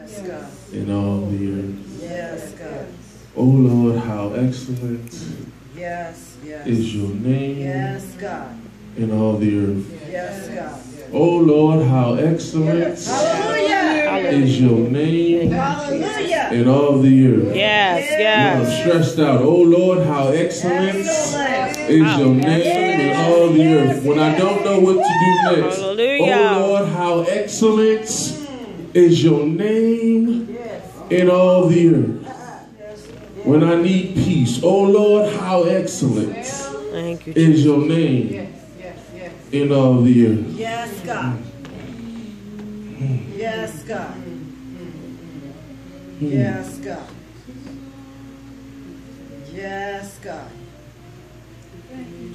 Yes, God. In all the earth. Yes, God. Oh Lord, how excellent Yes, yes. is your name. Yes, God. In all the earth. Yes, God. Oh Lord, how excellent Hallelujah. is your name. Hallelujah. In all the earth. Yes, When yes. I'm stressed out, oh Lord, how excellent is your name in all the earth. When I don't know what to do next, Hallelujah. oh Lord, how excellent is your name in all the earth. When I need peace, oh Lord, how excellent is your name in all the earth. Yes, God. Yes, God. Yes, God. Yes, God.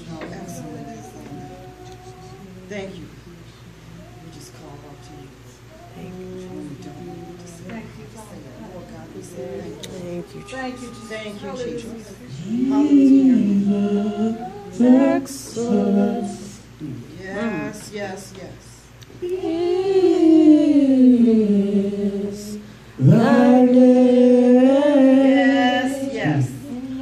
How excellent is thy name. Thank you. We just call out to you. Thank you. We don't need to say more, God. We say thank you. Thank you, Jesus. Thank you, Jesus. Hallelujah. Excellent. Yes, yes, yes. Is thy name. Yes, yes.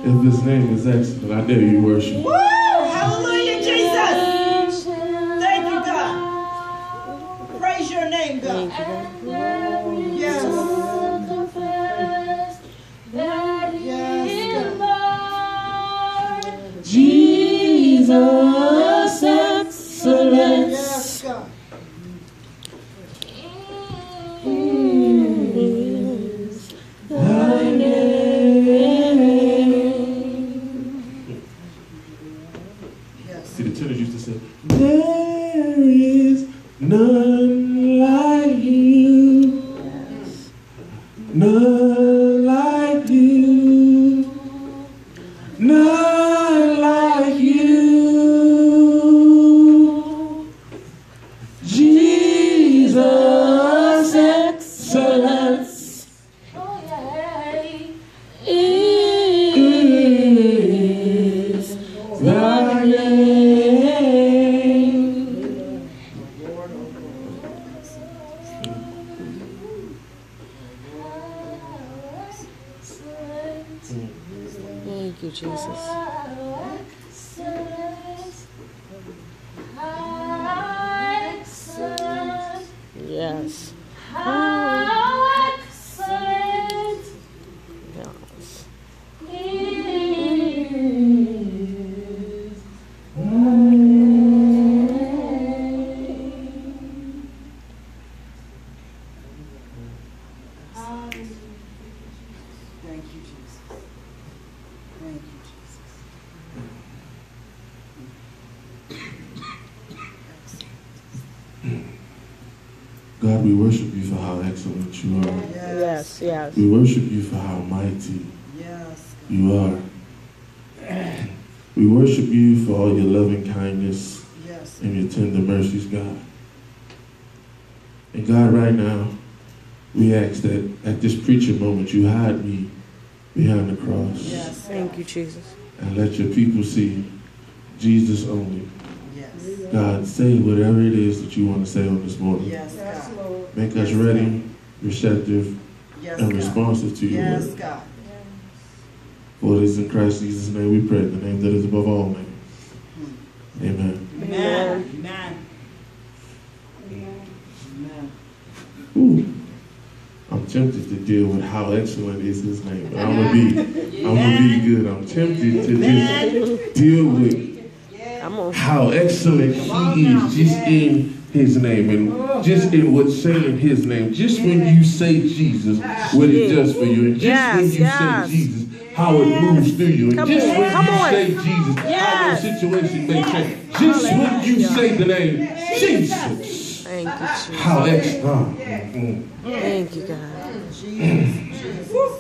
If this name is excellent, I dare you worship. Woo! Hallelujah, Jesus. Thank you, God. Praise your name, God. Yes. Yes, God. Jesus, excellence. Yes, God. Is thy name. Yes. See, the tenors used to say, there is none like you. None like you. None like you. Jesus, excellence is thy name. Thank you, Jesus. Yes. Yes. Thank you, Jesus. Thank you, Jesus. God, we worship you for how excellent you are. Yes, yes. We worship you for how mighty Yes. you are. We worship you for all your loving kindness Yes. and your tender mercies, God. And God, right now, we ask that at this preaching moment, you hide me behind the cross. Yes. Thank you, Jesus. And let your people see Jesus only. Yes. God, say whatever it is that you want to say on this morning. Yes, God. Make us ready, receptive, Yes, and God. responsive to your Yes, word. God. For it is in Christ Jesus' name we pray, the name that is above all names. Amen. Amen. Amen. Amen. Ooh. I'm tempted to deal with how excellent is his name, but I'm gonna be good. I'm tempted to just deal with how excellent he is just in his name and just in what's saying his name. Just when you say Jesus, what it does for you, and just when you say Jesus, how it moves through you, and just when you say Jesus, how your situation may change. Just when you say the name Jesus. Thank you, Jesus. How excellent. Thank you, God.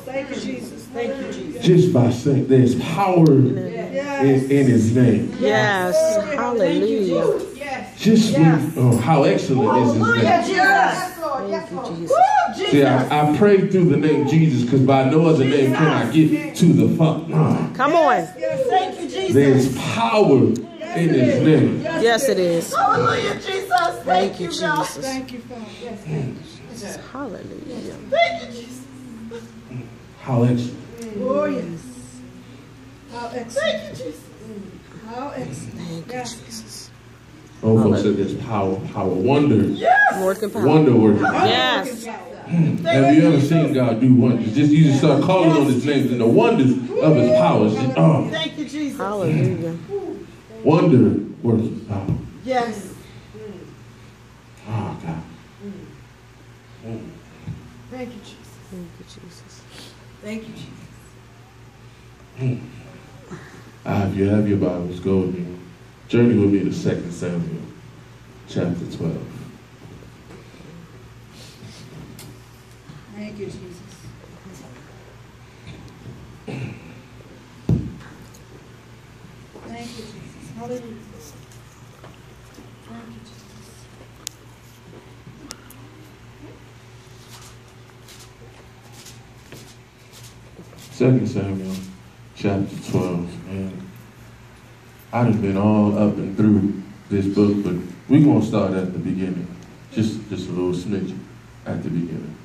Thank you, Jesus. Thank you, Jesus. Just by saying there's power in his name. Yes. Hallelujah. Just when, how excellent is his name. Thank you, Jesus. See, I prayed through the name Jesus because by no other name can I get to the Father. Come on. Thank you, Jesus. There's power in his name. Yes, it is. Hallelujah, Jesus. Thank you, Jesus. Thank you, Father. Yes, thank you, Jesus. Hallelujah. Thank How excellent. Oh, yes. How excellent. Thank you, Jesus. How excellent. Thank you, Jesus. Oh, folks said there's power. Wonder. Yes. Working power. Wonder working. Yes. Have you ever seen God do wonders? You just start calling on his names and the wonders of his powers. Thank you, Jesus. Hallelujah. Wonder working power. Yes. Oh, God. Thank you, Jesus. Thank you, Jesus. Thank you, Jesus. If you have your Bibles, go with me. Journey with me to 2 Samuel, chapter 12. Thank you, Jesus. Thank you, Jesus. Hallelujah. Thank you, Jesus. 2 Samuel, chapter 12. And I'd have been all up and through this book, but we're going to start at the beginning. Just a little smidgen at the beginning.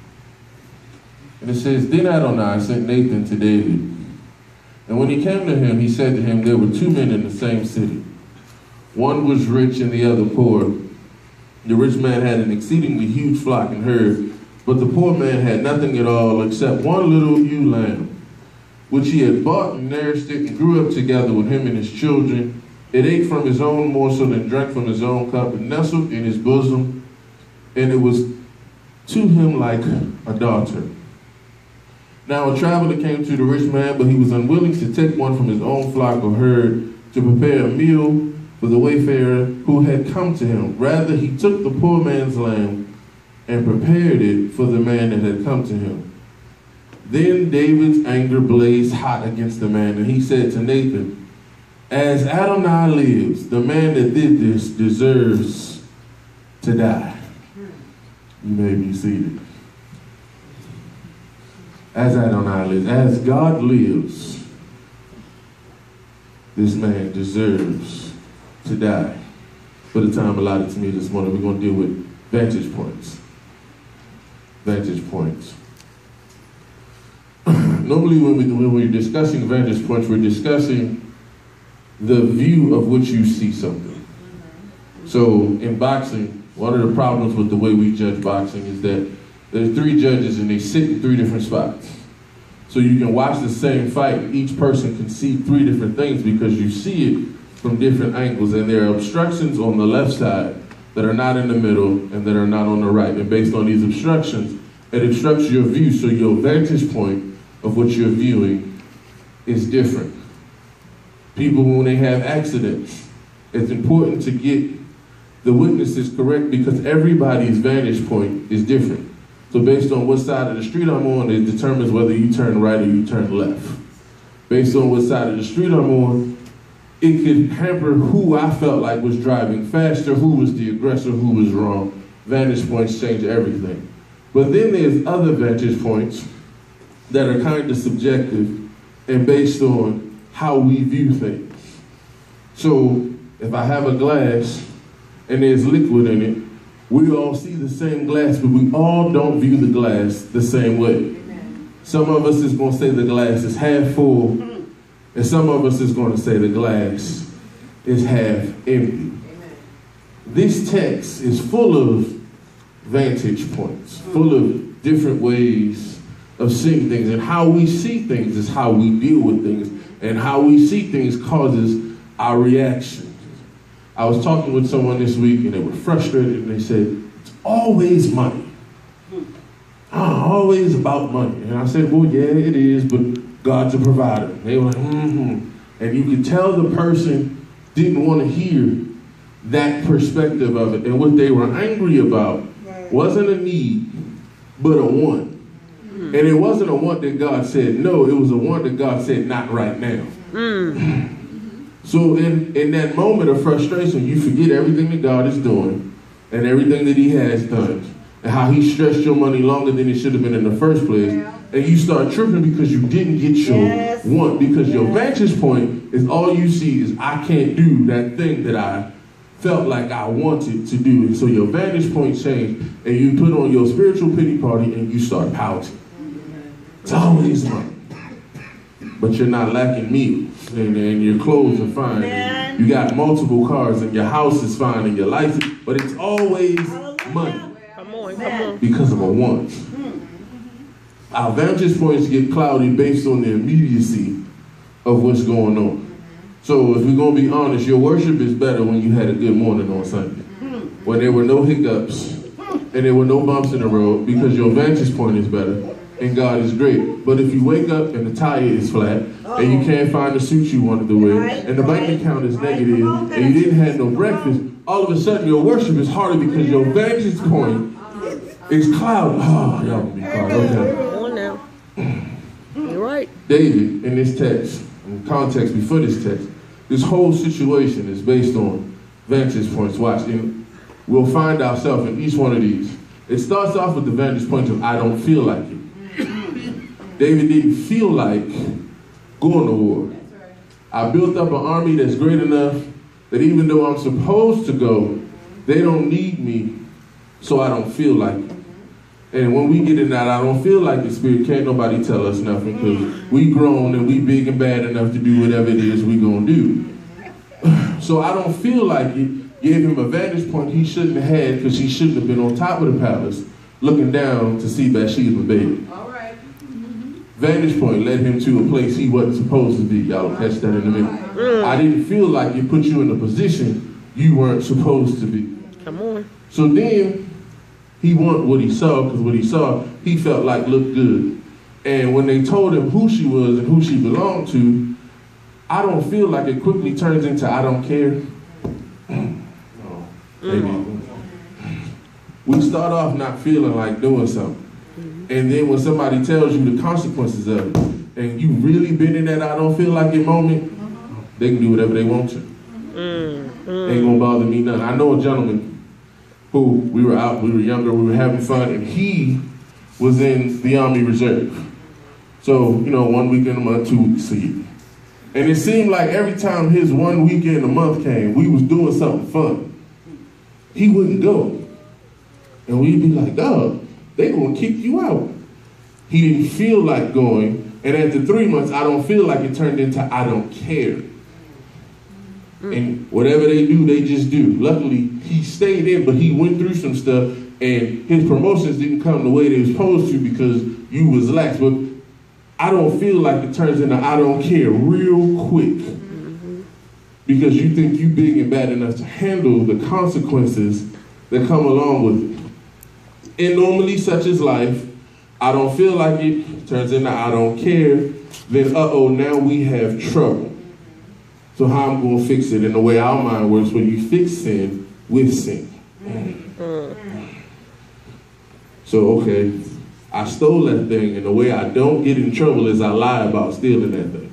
And it says, Then Adonai sent Nathan to David. And when he came to him, he said to him, there were two men in the same city. One was rich and the other poor. The rich man had an exceedingly huge flock and herd, but the poor man had nothing at all except one little ewe lamb, which he had bought and nursed it and grew up together with him and his children. It ate from his own morsel and drank from his own cup and nestled in his bosom, and it was to him like a daughter. Now a traveler came to the rich man, but he was unwilling to take one from his own flock or herd to prepare a meal for the wayfarer who had come to him. Rather, he took the poor man's lamb and prepared it for the man that had come to him. Then David's anger blazed hot against the man, and he said to Nathan, As Adonai lives, the man that did this deserves to die. You may be seated. As Adonai lives, as God lives, this man deserves to die. For the time allotted to me this morning, we're going to deal with vantage points. Vantage points. Normally when we're discussing vantage points, we're discussing the view of which you see something. So in boxing, one of the problems with the way we judge boxing is that there's three judges and they sit in three different spots. So you can watch the same fight, each person can see three different things because you see it from different angles, and there are obstructions on the left side that are not in the middle and that are not on the right. And based on these obstructions, it obstructs your view, so your vantage point of what you're viewing is different. People, when they have accidents, it's important to get the witnesses correct because everybody's vantage point is different. So based on what side of the street I'm on, it determines whether you turn right or you turn left. Based on what side of the street I'm on, it could hamper who I felt like was driving faster, who was the aggressor, who was wrong. Vantage points change everything. But then there's other vantage points that are kind of subjective and based on how we view things. So if I have a glass and there's liquid in it, we all see the same glass, but we all don't view the glass the same way. Amen. Some of us is going to say the glass is half full, and some of us is going to say the glass is half empty. Amen. This text is full of vantage points, full of different ways of seeing things, and how we see things is how we deal with things, and how we see things causes our reaction. I was talking with someone this week and they were frustrated and they said, it's always money. Always about money. And I said, well, yeah, it is, but God's a provider. And they were like, And you could tell the person didn't want to hear that perspective of it. And what they were angry about wasn't a need, but a want. And it wasn't a want that God said no, it was a want that God said not right now. So in that moment of frustration, you forget everything that God is doing and everything that he has done and how he stretched your money longer than it should have been in the first place. Yeah. And you start tripping because you didn't get your want, because your vantage point is all you see is I can't do that thing that I felt like I wanted to do. And so your vantage point changed and you put on your spiritual pity party and you start pouting. It's always money. but you're not lacking meals, and your clothes are fine, and you got multiple cars, and your house is fine, and your life, but it's always money. Come on. Because of a want. Our vantage points get cloudy based on the immediacy of what's going on. So if we're going to be honest, your worship is better when you had a good morning on Sunday. When there were no hiccups and there were no bumps in the road, because your vantage point is better and God is great. But if you wake up and the tire is flat and you can't find the suit you wanted to wear and the bank account is negative and you didn't have no breakfast, all of a sudden your worship is harder because your vantage point is clouded. Oh, y'all gonna be quiet. Okay. Come on now. You're right. David, in this text, in context before this text, this whole situation is based on vantage points. Watch, and we'll find ourselves in each one of these. It starts off with the vantage point of I don't feel like it. David didn't feel like going to war. I built up an army that's great enough that even though I'm supposed to go, they don't need me, so I don't feel like it. And when we get in that I don't feel like the spirit, can't nobody tell us nothing, because we grown and we big and bad enough to do whatever it is we gonna do. So I don't feel like it gave him a vantage point he shouldn't have had, because he shouldn't have been on top of the palace looking down to see Bathsheba baby. All right. Vantage point led him to a place he wasn't supposed to be. Y'all will catch that in a minute. I didn't feel like it put you in a position you weren't supposed to be. Come on. So then he wanted what he saw, because what he saw, he felt like looked good. And when they told him who she was and who she belonged to, I don't feel like it quickly turns into I don't care. No, maybe. We start off not feeling like doing something. And then when somebody tells you the consequences of it, and you really been in that I don't feel like it moment, they can do whatever they want to. Ain't gonna bother me none. I know a gentleman who we were younger, we were having fun, and he was in the Army Reserve. So, 1 weekend a month, 2 weeks a year. And it seemed like every time his 1 weekend a month came, we was doing something fun. He wouldn't go. And we'd be like, dog, they gonna kick you out. He didn't feel like going, and after 3 months, I don't feel like it turned into I don't care. And whatever they do, they just do. Luckily, he stayed in, but he went through some stuff, and his promotions didn't come the way they were supposed to because you was lax. But I don't feel like it turns into I don't care real quick. Because you think you big and bad enough to handle the consequences that come along with it. And normally, such is life. I don't feel like it turns into I don't care. Then, now we have trouble. So how I'm going to fix it? And the way our mind works, when you fix sin with sin. So, okay, I stole that thing, and the way I don't get in trouble is I lie about stealing that thing.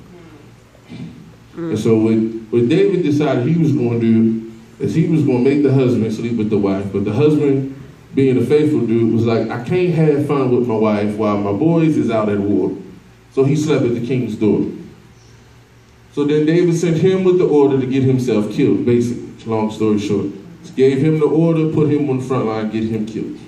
And so what David decided he was going to do is he was going to make the husband sleep with the wife, but the husband, being a faithful dude, was like, I can't have fun with my wife while my boys is out at war. So he slept at the king's door. So then David sent him with the order to get himself killed, basically. Long story short. Gave him the order, put him on the front line, get him killed.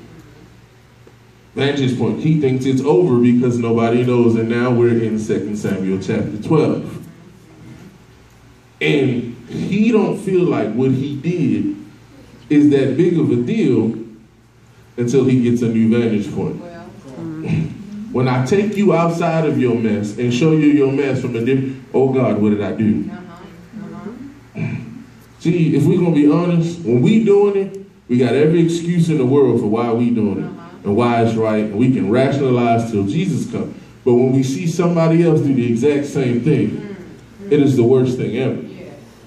Vantage point. He thinks it's over because nobody knows, and now we're in 2 Samuel chapter 12. And he don't feel like what he did is that big of a deal until he gets a new vantage point. When I take you outside of your mess and show you your mess from a different, oh God, what did I do? See, if we're going to be honest, when we doing it, we got every excuse in the world for why we doing it and why it's right, and we can rationalize till Jesus comes. But when we see somebody else do the exact same thing, it is the worst thing ever.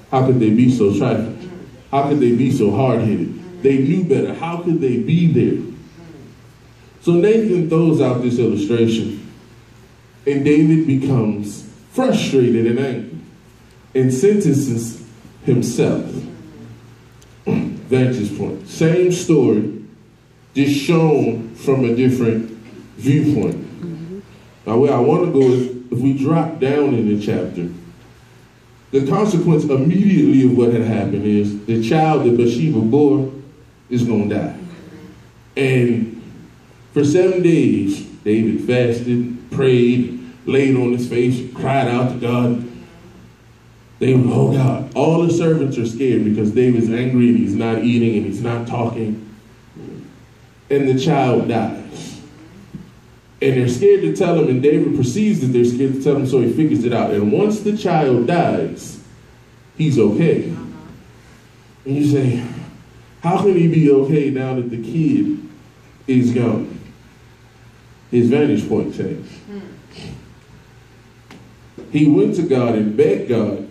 How could they be so trifling? How could they be so hard-headed? They knew better. How could they be there? So Nathan throws out this illustration, and David becomes frustrated and angry and sentences himself. Vantage point. Same story, just shown from a different viewpoint. Now where I want to go is, if we drop down in the chapter, the consequence immediately of what had happened is the child that Bathsheba bore is going to die. And for 7 days, David fasted, prayed, laid on his face, cried out to God. They were, oh God. All the servants are scared because David's angry and he's not eating and he's not talking. And the child dies. And they're scared to tell him, and David perceives that they're scared to tell him, so he figures it out. And once the child dies, he's okay. And you say, how can he be okay now that the kid is gone? His vantage point changed. He went to God and begged God,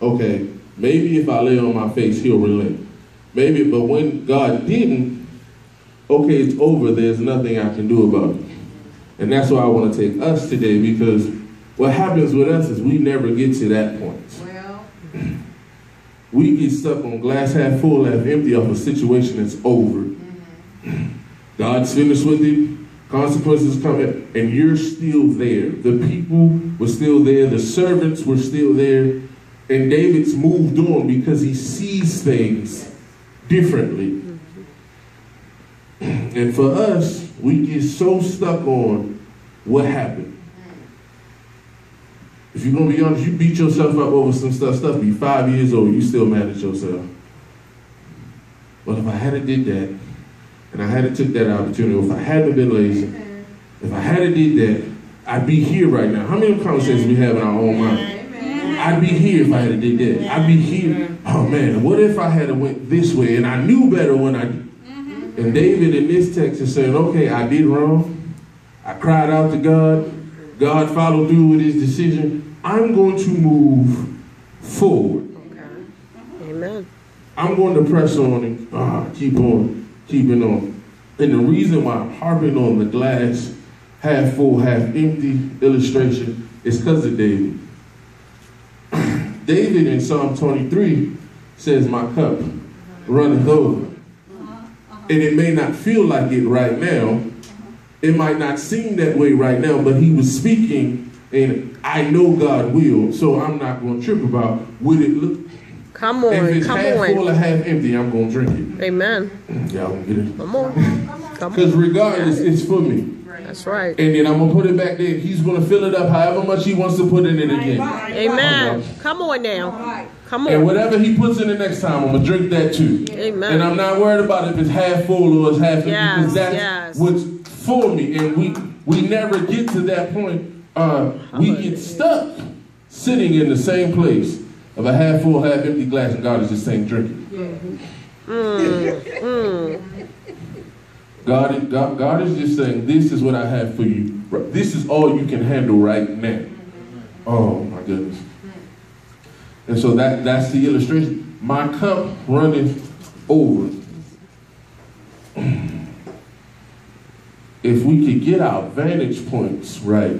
okay, maybe if I lay on my face, he'll relent. Maybe, but when God didn't, okay, it's over, there's nothing I can do about it. And that's why I want to take us today, because what happens with us is we never get to that point. Well, we get stuck on glass half full, half empty of a situation that's over. God's finished with it. Consequences coming, and you're still there. The people were still there. The servants were still there. And David's moved on because he sees things differently. And for us, we get so stuck on what happened. If you're going to be honest, you beat yourself up over some stuff. Be 5 years old, you still mad at yourself. Well, if I had did that, and I had took that opportunity, if I hadn't been lazy, if I had did that, I'd be here right now. How many conversations we have in our own mind? I'd be here if I had did that. I'd be here. Oh man, what if I had went this way and I knew better when I did? And David in this text is saying, okay, I did wrong. I cried out to God. God followed through with his decision. I'm going to move forward. Amen. I'm going to press on and keep on. Keeping on. And the reason why I'm harping on the glass half full, half empty illustration is because of David. David in Psalm 23 says, my cup runneth over. And it may not feel like it right now. It might not seem that way right now, but he was speaking, and I know God will, so I'm not going to trip about would it look. Come on, if it's come half on. full or half empty, I'm going to drink it. Amen. Y'all going to get it? Come on. Because regardless, it's for me. That's right. And then I'm going to put it back there. He's going to fill it up however much he wants to put in it again. Amen. Come on now. Come on. And whatever he puts in the next time, I'm going to drink that too. Amen. And I'm not worried about if it's half full or it's half empty, because that's what's for me. And we never get to that point. We get stuck sitting in the same place of a half full, half empty glass, and God is just saying, drink it. God is just saying, this is what I have for you. This is all you can handle right now. Oh my goodness. And so that's the illustration. My cup runneth over. If we could get our vantage points right,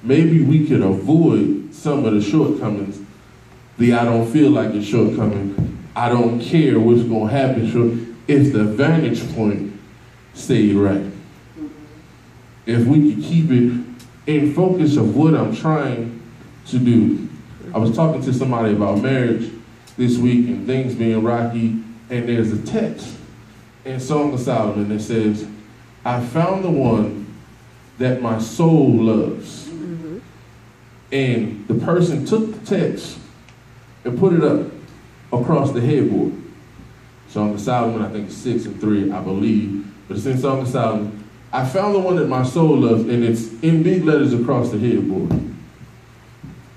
maybe we could avoid some of the shortcomings. I don't feel like a shortcoming. I don't care what's going to happen. If the vantage point stayed right. If we could keep it in focus of what I'm trying to do. I was talking to somebody about marriage this week and things being rocky, and there's a text in Song of Solomon that says, I found the one that my soul loves. And the person took the text and put it up across the headboard. Song of Solomon, I think 6 and 3, I believe. But it's in Song of Solomon. I found the one that my soul loves, and it's in big letters across the headboard.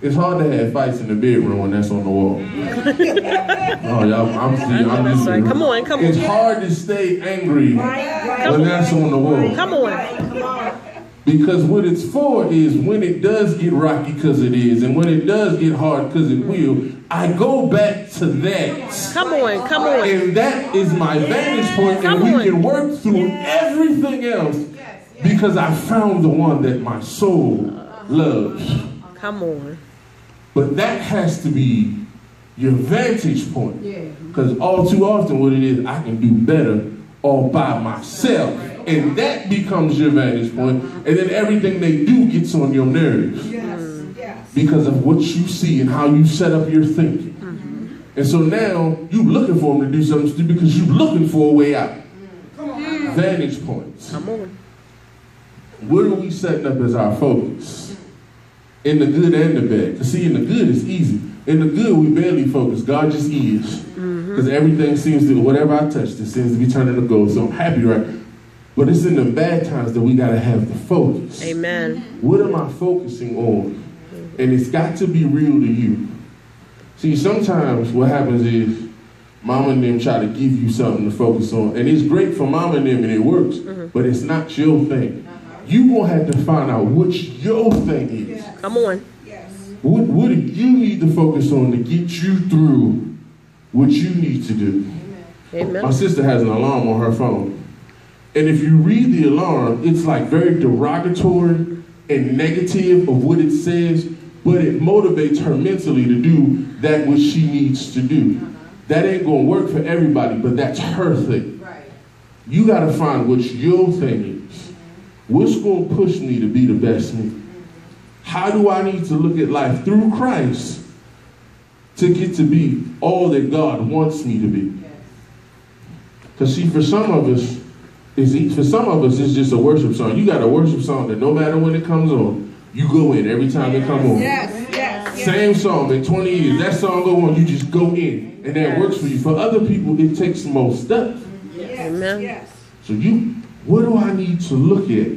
It's hard to have fights in the bedroom when that's on the wall. Oh, y'all, I'm just saying. Come on. It's hard to stay angry when that's on the wall. Come on. Because what it's for is when it does get rocky, because it is, and when it does get hard, because it will, I go back to that. Come on. And that is my vantage point, and we can work through everything else because I found the one that my soul loves. Come on. But that has to be your vantage point. Because all too often what it is, I can do better all by myself. And that becomes your vantage point. And then everything they do gets on your nerves. Because of what you see and how you set up your thinking. And so now you're looking for them to do something stupid because you're looking for a way out. Vantage points. Come on. what are we setting up as our focus? In the good and the bad. Because see, in the good, it's easy. In the good, we barely focus. God just is. Because everything seems to, whatever I touch, it seems to be turning to gold. So I'm happy, right? But it's in the bad times that we got to have the focus. Amen. What am I focusing on? And it's got to be real to you. See, sometimes what happens is mama and them try to give you something to focus on. And it's great for mama and them and it works, but it's not your thing. You're going to have to find out what your thing is. Come on. What do you need to focus on to get you through what you need to do? Amen. My sister has an alarm on her phone. And if you read the alarm, it's like very derogatory and negative of what it says, but it motivates her mentally to do that which she needs to do. That ain't going to work for everybody, but that's her thing. You got to find what your thing is. What's going to push me to be the best me? How do I need to look at life through Christ to get to be all that God wants me to be? Because see, for some of us, it's just a worship song. You got a worship song that no matter when it comes on, you go in every time it comes on. Yes. Same song, been 20 years. That song go on, you just go in. And that works for you. For other people, it takes more stuff. Amen. So what do I need to look at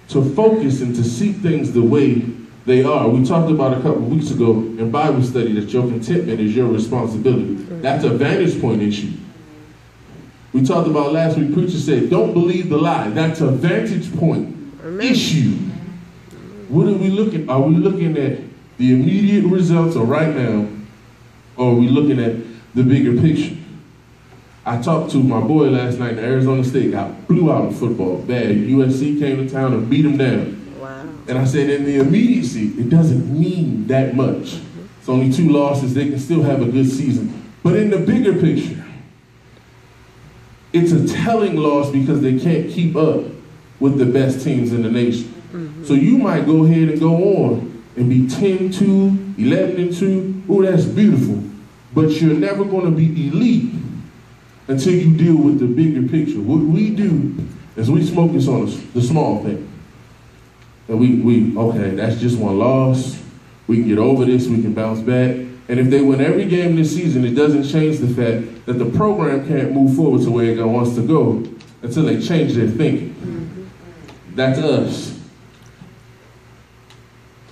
to focus and to see things the way they are? We talked about a couple of weeks ago in Bible study that your contentment is your responsibility. That's a vantage point issue. We talked about last week, preacher said, don't believe the lie. That's a vantage point issue. What are we looking? Are we looking at the immediate results of right now, or are we looking at the bigger picture? I talked to my boy last night in Arizona State, got blew out in football, bad. USC came to town and beat him down. Wow. And I said, in the immediacy, it doesn't mean that much. It's only 2 losses. They can still have a good season. But in the bigger picture, it's a telling loss because they can't keep up with the best teams in the nation. So you might go ahead and go on and be 10-2, 11-2. Oh, that's beautiful. But you're never going to be elite until you deal with the bigger picture. What we do is we focus on the small thing. And we okay, that's just one loss. We can get over this, we can bounce back. And if they win every game this season, it doesn't change the fact that the program can't move forward to where it wants to go until they change their thinking. That's us.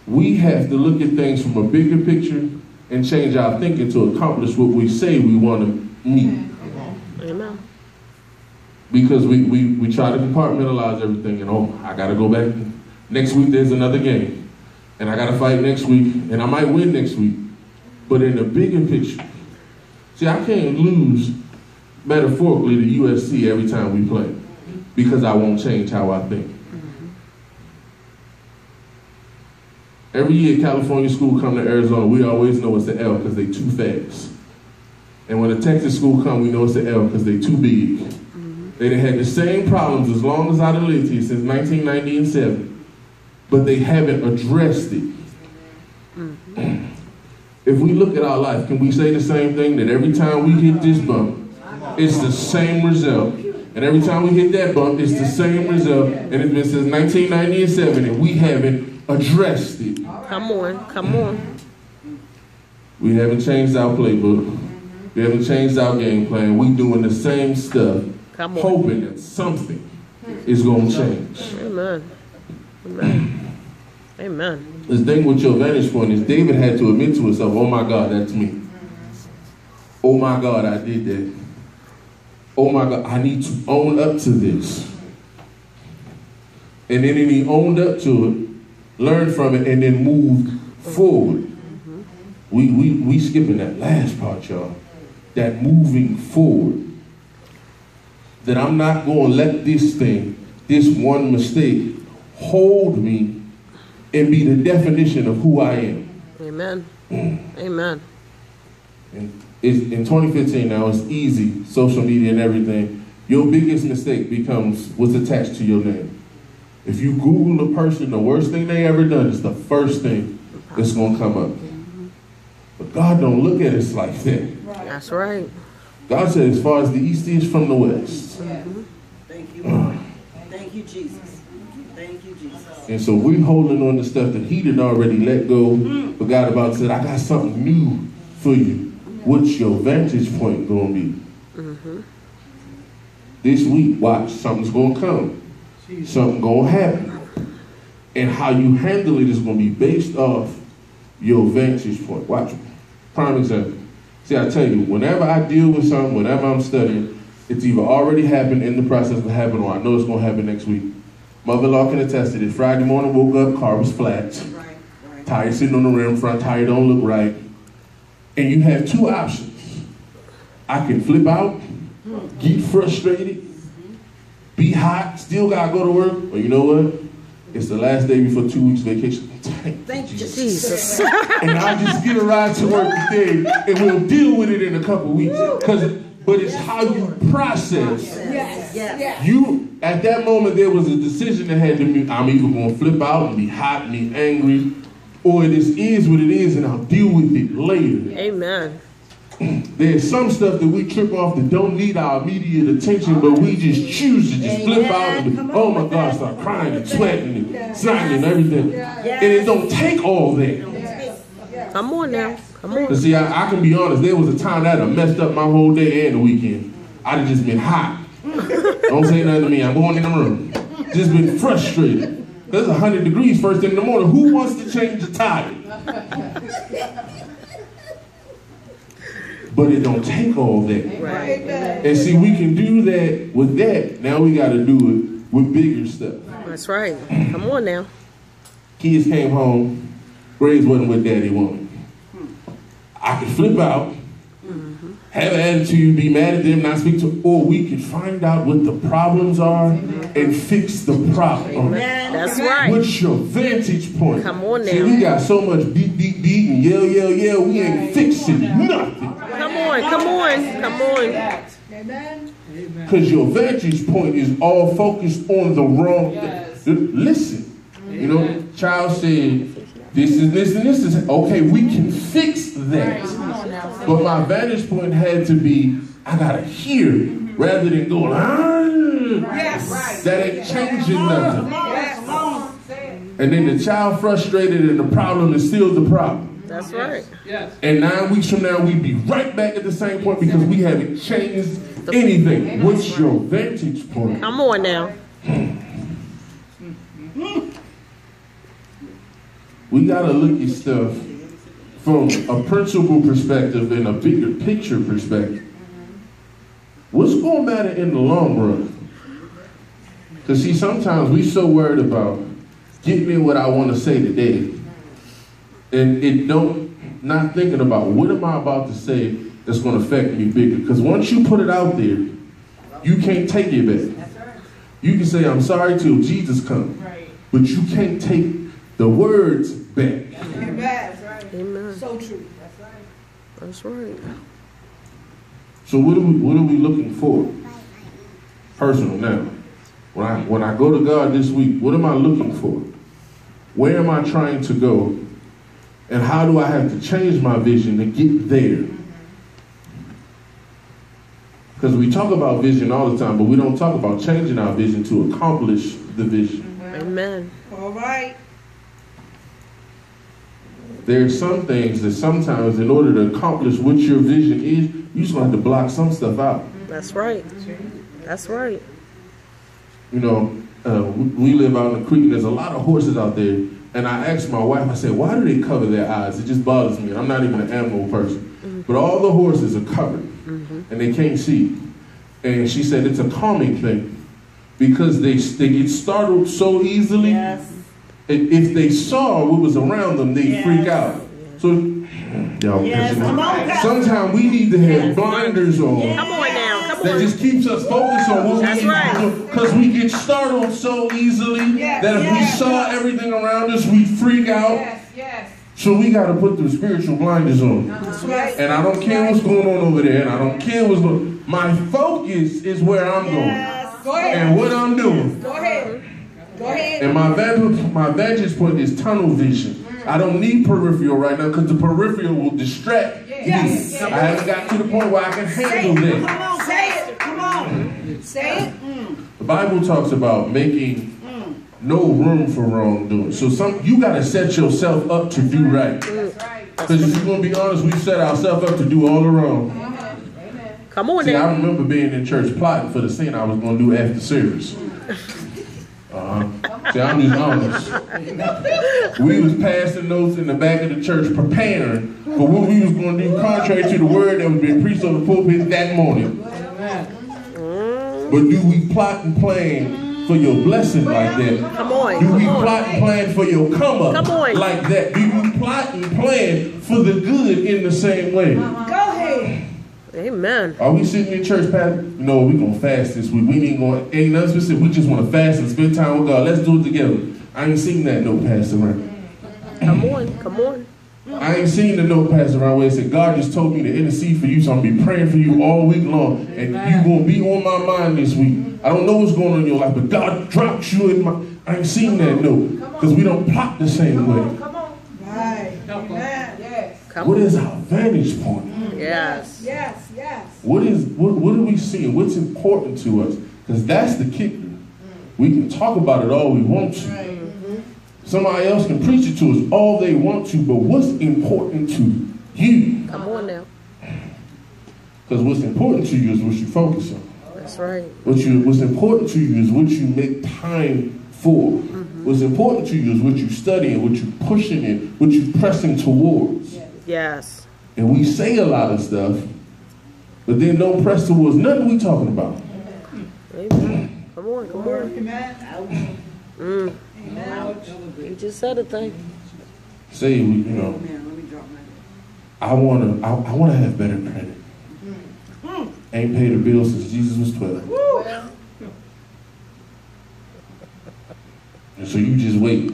We have to look at things from a bigger picture and change our thinking to accomplish what we say we want to meet. Amen. Because we try to compartmentalize everything and I gotta go back. Next week there's another game. And I gotta fight next week. And I might win next week. But in the bigger picture, see, I can't lose metaphorically to USC every time we play. Because I won't change how I think. Every year California school come to Arizona, we always know it's the L because they too fast. And when a Texas school come, we know it's the L because they too big. They done had the same problems as long as I've lived here since 1990 and 7. But they haven't addressed it. If we look at our life, can we say the same thing? That every time we hit this bump, it's the same result. And every time we hit that bump, it's the same result. And it's been since 1990 and 7, and we haven't addressed it. Come on. We haven't changed our playbook. We haven't changed our game plan. We doing the same stuff, hoping that something is going to change. Amen. The thing with your vantage point is David had to admit to himself, oh my God, that's me. Oh my God, I did that. Oh my God, I need to own up to this. And then he owned up to it, learned from it, and then moved forward. We skipping that last part, y'all. That moving forward. That I'm not going to let this thing, this one mistake, hold me and be the definition of who I am. Amen. Amen. And in 2015 now, it's easy, social media and everything. Your biggest mistake becomes what's attached to your name. If you Google a person, the worst thing they ever done is the first thing that's going to come up. But God don't look at us like that. That's right. God said as far as the east is from the west. Thank you, Lord. Thank you, Jesus. Thank you, Jesus. And so we're holding on to stuff that he did already let go, but God about said, I got something new for you. What's your vantage point going to be? This week, watch, something's going to come. Something going to happen. And how you handle it is going to be based off your vantage point. Watch. Prime example. See, I tell you, whenever I deal with something, whenever I'm studying, it's either already happened, in the process of happening, or I know it's going to happen next week. Mother-in-law can attest to it. Friday morning, woke up, car was flat. Right. Tire sitting on the rim, front tire don't look right. And you have two options. I can flip out, get frustrated, be hot, still got to go to work, or you know what? It's the last day before 2 weeks vacation. Thank you, Jesus. And I'll just get a ride to work today, and we'll deal with it in a couple weeks. But it's how you process. Yes. You, at that moment, there was a decision that had to be, I'm either going to flip out and be hot and be angry, or this is what it is, and I'll deal with it later. Amen. There's some stuff that we trip off that don't need our immediate attention, but we just choose to just flip out and, oh my God, start crying and sweating and snotting and everything. And it don't take all that. Come on now. Come on. See, I can be honest, there was a time that I messed up my whole day and the weekend. I'd have just been hot. Don't say nothing to me. I'm going in the room. Just been frustrated. There's 100 degrees first thing in the morning. Who wants to change the tire? But it don't take all that. Right. And see, we can do that with that. Now we got to do it with bigger stuff. That's right. Come on now. Kids came home. Grades wasn't what daddy wanted. I could flip out, have an attitude, be mad at them, not speak to, or we could find out what the problems are and fix the problem. That's right. What's your vantage point? Come on now. See, we got so much beat and yell, we ain't fixing nothing. Come on. Amen. Because your vantage point is all focused on the wrong thing. Listen, you know, child said, this is, okay, we can fix that. But my vantage point had to be, I gotta hear it, rather than going, that ain't changing nothing. And then the child frustrated and the problem is still the problem. That's right. And 9 weeks from now, we'd be right back at the same point because we haven't changed anything. What's your vantage point? Come on now. We got to look at stuff from a principle perspective and a bigger picture perspective. What's going to matter in the long run? Because see, sometimes we so worried about getting me what I want to say today, and not thinking about what am I about to say that's going to affect me bigger. Because once you put it out there, you can't take it back. You can say, I'm sorry till Jesus comes, but you can't take the words back. That's right. Amen. So true. That's right. So what are we looking for? Personal now. When I go to God this week, what am I looking for? Where am I trying to go? And how do I have to change my vision to get there? Because we talk about vision all the time, but we don't talk about changing our vision to accomplish the vision. Amen. All right. There are some things that sometimes in order to accomplish what your vision is, you just have to block some stuff out. That's right. That's right. You know, we live out in the creek and there's a lot of horses out there. And I asked my wife, I said, why do they cover their eyes? It just bothers me. And I'm not even an animal person. But all the horses are covered and they can't see. And she said it's a calming thing because they get startled so easily. Yes. If they saw what was around them, they'd freak out. So, y'all sometimes we need to have blinders on. Come on now. Come That on. just keeps us focused on what we need to do. Because we get startled so easily that if we saw everything around us, we'd freak out. So we got to put the spiritual blinders on. And I don't care what's going on over there, and I don't care what's going on. My focus is where I'm going and what I'm doing. Go ahead. And my vantage point is tunnel vision. I don't need peripheral right now because the peripheral will distract me. I haven't got to the point where I can handle that. Come on, say it. Come on. Say it. The Bible talks about making no room for wrongdoing. So you got to set yourself up to do right. Because if you're going to be honest, we set ourselves up to do all the wrong. Come on, See, I remember being in church plotting for the sin I was going to do after service. See, I'm just honest. We was passing notes in the back of the church preparing for what we was going to do contrary to the word that was being preached on the pulpit that morning. But do we plot and plan for your blessing like that? Come on. Do we plot and plan for your come up like that? Do you plot and plan for the good in the same way? Go ahead. Amen. Are we sitting in church, Pastor? No, we're going to fast this week. We ain't going to, ain't nothing specific. We just want to fast and spend time with God. Let's do it together. I ain't seen that note passed around. Come on, come on. I ain't seen the note passed around where it said, God just told me to intercede for you, so I'm going to be praying for you all week long. And you're going to be on my mind this week. I don't know what's going on in your life, but God drops you in my... I ain't seen that note. Because we don't plot the same way. Come on. Right. Amen. Yes. What is our vantage point? Yes. Yes, yes. What are we seeing? What's important to us? Because that's the kicker. We can talk about it all we want to. Somebody else can preach it to us all they want to, but what's important to you? Come on now. Because what's important to you is what you focus on. That's right. What's important to you is what you make time for. What's important to you is what you study and what you're pushing in, what you're pressing towards. Yes. And we say a lot of stuff, but then don't press towards nothing we talking about. Amen. Come on, come on. Amen. You just said a thing. Say, I wanna have better credit. Ain't paid a bill since Jesus was 12. And so you just wait.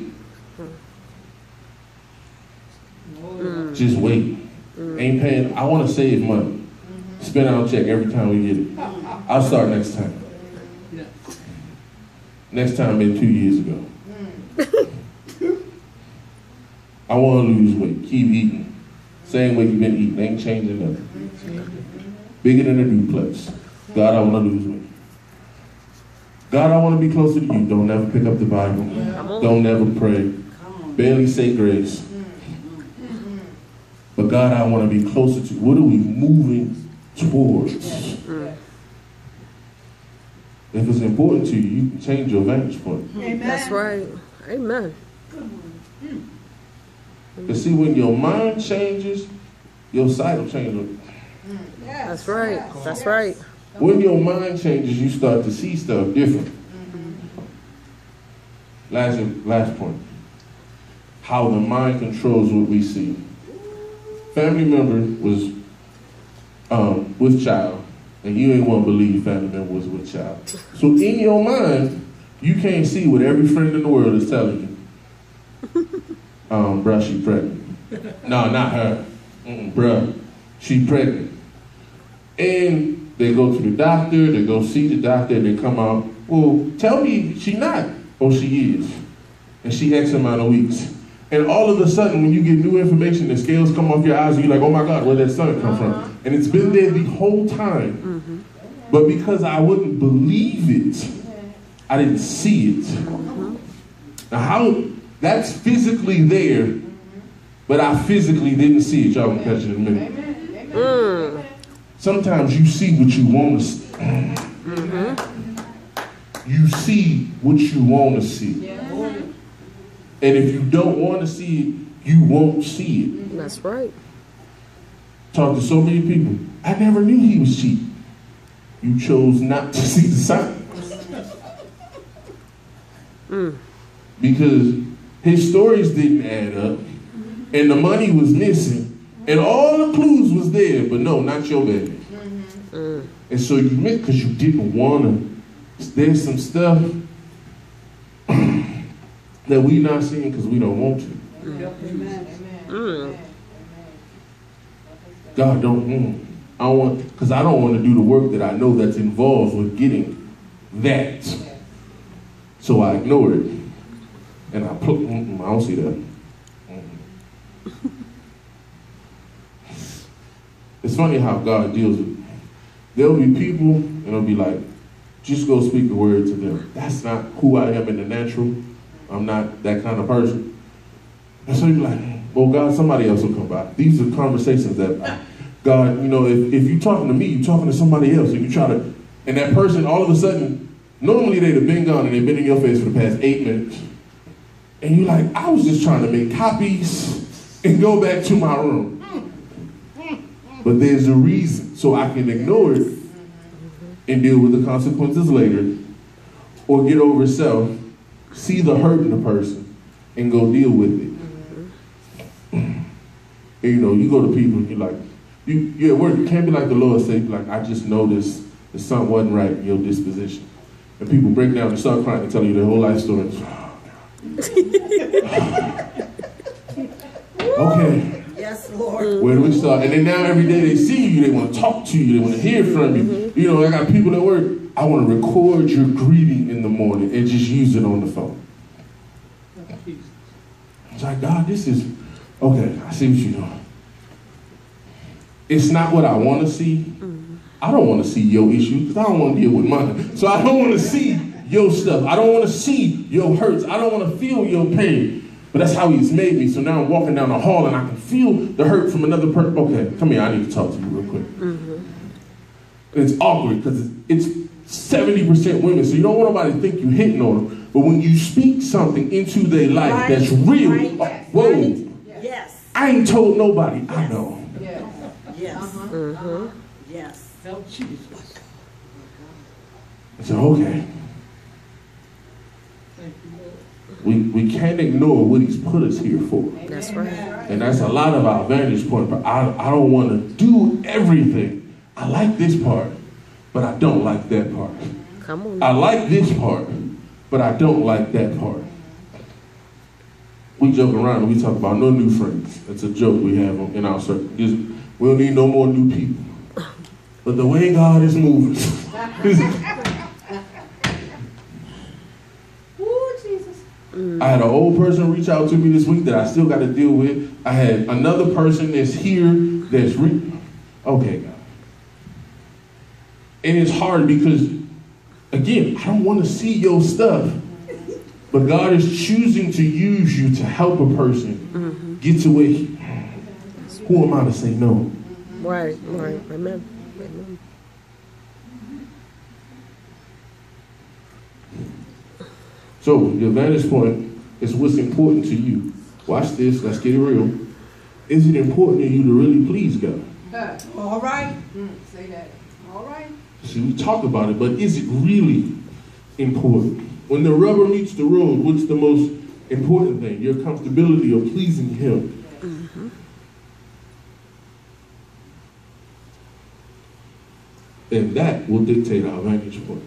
Just wait. Ain't paying. I want to save money. Spend our check every time we get it. I'll start next time. Next time been 2 years ago. I want to lose weight. Keep eating. Same way you've been eating. Ain't changing nothing. Bigger than a duplex. God, I want to lose weight. God, I want to be closer to you. Don't never pick up the Bible. Don't never pray. Barely say grace. But God, I want to be closer to you. What are we moving towards? If it's important to you, you can change your vantage point. Amen. That's right. Amen. Because see, when your mind changes, your sight will change. That's right. That's right. When your mind changes, you start to see stuff different. Last point. How the mind controls what we see. Family member was with child, and you ain't want to believe family member was with child. So in your mind, you can't see what every friend in the world is telling you. Bruh, she pregnant. No, not her. Bruh, she pregnant. And they go to the doctor, they go see the doctor, and they come out, well, tell me she not. Oh, she is. And she X amount of weeks. And all of a sudden, when you get new information, the scales come off your eyes, and you're like, oh my God, where'd that stomach come from? And it's been there the whole time. But because I wouldn't believe it, I didn't see it. Now how, that's physically there, but I physically didn't see it. Y'all gonna catch it in a minute. Sometimes you see what you want to see. You see what you want to see. And if you don't want to see it, you won't see it. That's right. Talk to so many people. I never knew he was cheap. You chose not to see the signs. Because his stories didn't add up, and the money was missing, and all the clues was there, but no, not your baby. And so you meant because you didn't want to. There's some stuff that we not seeing because we don't want to. God don't. Because I don't want to do the work that I know that's involved with getting that. So I ignore it. And I put, I don't see that. It's funny how God deals with it. There'll be people, and it'll be like, just go speak the word to them. That's not who I am in the natural. I'm not that kind of person. And so you're like, well, God, somebody else will come by. These are conversations that God, you know, if you're talking to me, you're talking to somebody else, and you try to, and that person all of a sudden, normally they'd have been gone and they've been in your face for the past 8 minutes. And you're like, I was just trying to make copies and go back to my room. But there's a reason, so I can ignore it and deal with the consequences later, or get over self, see the hurt in the person, and go deal with it. And, you know, you go to people and you're like, you at work, you can't be like the Lord say, like, I just noticed that something wasn't right in your disposition. And people break down and start crying and tell you their whole life story. Okay. Yes, Lord. Where do we start? And then now every day they see you, they want to talk to you, they want to hear from you. You know, I got people at work, I want to record your greeting in the morning and just use it on the phone. It's like, God, this is, okay, I see what you're doing. It's not what I want to see. I don't want to see your issues because I don't want to deal with mine. So I don't want to see your stuff. I don't want to see your hurts. I don't want to feel your pain. But that's how he's made me. So now I'm walking down the hall and I can feel the hurt from another person. Okay, come here. I need to talk to you real quick. And it's awkward because it's 70% women. So you don't want nobody to think you're hitting on them. But when you speak something into their life that's real, whoa. Yes. I ain't told nobody. I know. Yes. Yes. Help Jesus. I said, okay. We can't ignore what he's put us here for. That's right. And that's a lot of our vantage point. But I don't want to do everything. I like this part, but I don't like that part. Come on. I like this part, but I don't like that part. We joke around and we talk about no new friends. It's a joke we have in our circle. We don't need no more new people. But the way God is moving. I had an old person reach out to me this week that I still got to deal with. I had another person that's here that's okay, God. And it's hard because, again, I don't want to see your stuff. But God is choosing to use you to help a person get to where who am I to say no? Right. Amen. So your vantage point is what's important to you. Watch this. Let's get it real. Is it important to you to really please God? All right. Say that. All right. See, we talk about it, but is it really important? When the rubber meets the road, what's the most important thing? Your comfortability of pleasing him. And that will dictate our vantage point.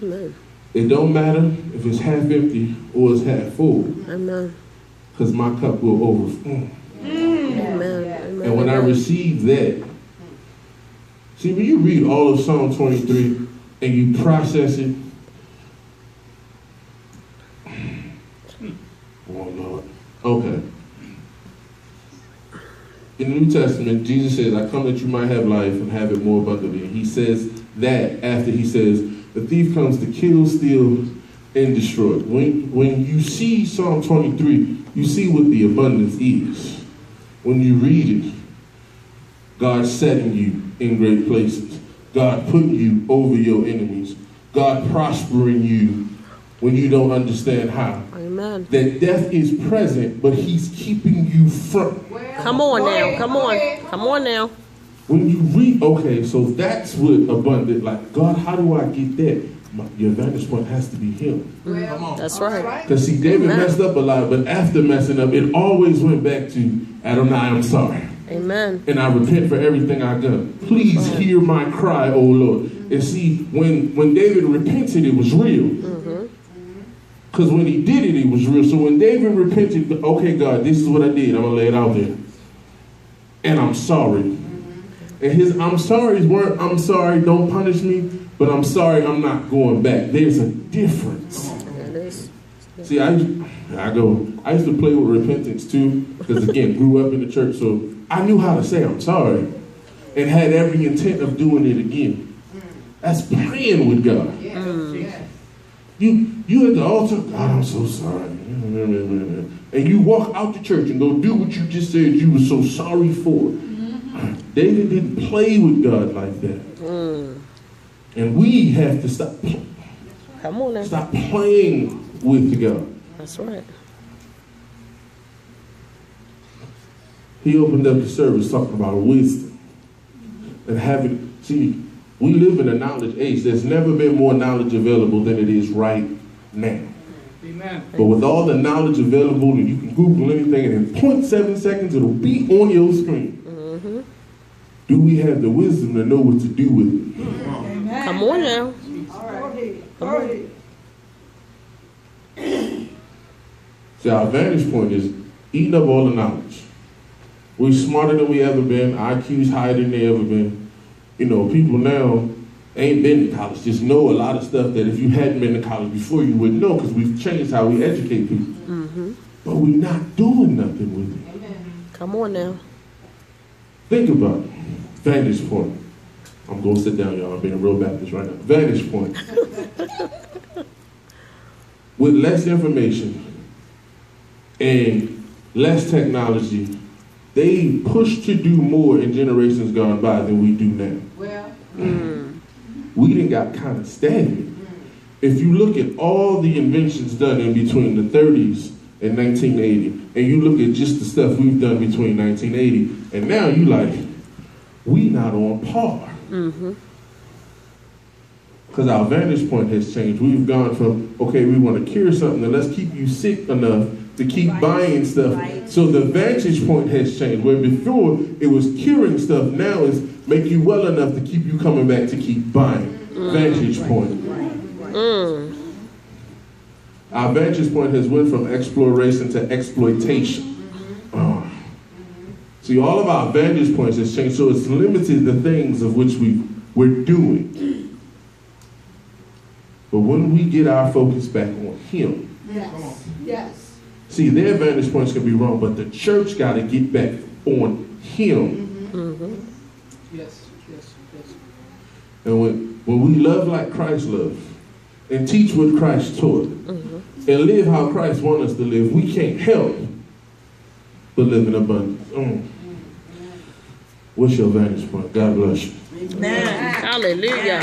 Amen. It don't matter if it's half empty or it's half full. Amen. Because my cup will overflow. Amen. And when I receive that, see, when you read all of Psalm 23 and you process it, oh Lord, okay. In the New Testament, Jesus says, I come that you might have life and have it more abundantly. And he says that after he says, the thief comes to kill, steal, and destroy. When you see Psalm 23, you see what the abundance is. When you read it, God setting you in great places. God putting you over your enemies. God prospering you when you don't understand how. Amen. That death is present, but he's keeping you from. Come on now. Come on now. When you read, okay, so that's what abundant, like, God, how do I get that? Your vantage point has to be him. Come on. That's right. Because see, David messed up a lot, but after messing up, it always went back to, Adonai, I'm sorry. Amen. And I repent for everything I've done. Please hear my cry, O Lord. And see, when David repented, it was real. Because when he did it, it was real. So when David repented, okay, God, this is what I did. I'm going to lay it out there. And I'm sorry. And his I'm sorry's weren't, I'm sorry, don't punish me, but I'm sorry, I'm not going back. There's a difference. See, I used to play with repentance too, because again, grew up in the church, so I knew how to say I'm sorry and had every intent of doing it again. That's praying with God. You at the altar, God, I'm so sorry. And you walk out the church and go do what you just said you were so sorry for. David didn't play with God like that. And we have to stop playing with God. That's right. He opened up the service talking about wisdom. And having, see, we live in a knowledge age. There's never been more knowledge available than it is right now. Amen. But with all the knowledge available, and you can Google anything, and in 0.7 seconds, it'll be on your screen. Do we have the wisdom to know what to do with it? Amen. Come on now. All right. Come on. See, our vantage point is eating up all the knowledge. We're smarter than we ever been. IQ's higher than they ever been. You know, people now ain't been to college. Just know a lot of stuff that if you hadn't been to college before, you wouldn't know, because we've changed how we educate people. But we're not doing nothing with it. Come on now. Think about it. Vantage point. I'm going to sit down, y'all. I'm being real Baptist right now. Vantage point. With less information and less technology, they pushed to do more in generations gone by than we do now. Well, We done got kind of stagnant. If you look at all the inventions done in between the 30s and 1980, and you look at just the stuff we've done between 1980 and now, you like, we not on par. Because our vantage point has changed. We've gone from, okay, we want to cure something, and let's keep you sick enough to keep buying stuff. So the vantage point has changed. Where before it was curing stuff, now is make you well enough to keep you coming back to keep buying. Vantage point. Our vantage point has went from exploration to exploitation. See, all of our vantage points has changed, so it's limited the things of which we're doing. But when we get our focus back on Him, yes. see, their vantage points can be wrong, but the church got to get back on Him. Yes. And when we love like Christ loved, and teach what Christ taught, and live how Christ wants us to live, we can't help but live in abundance. What's your vantage point? God bless you. Hallelujah.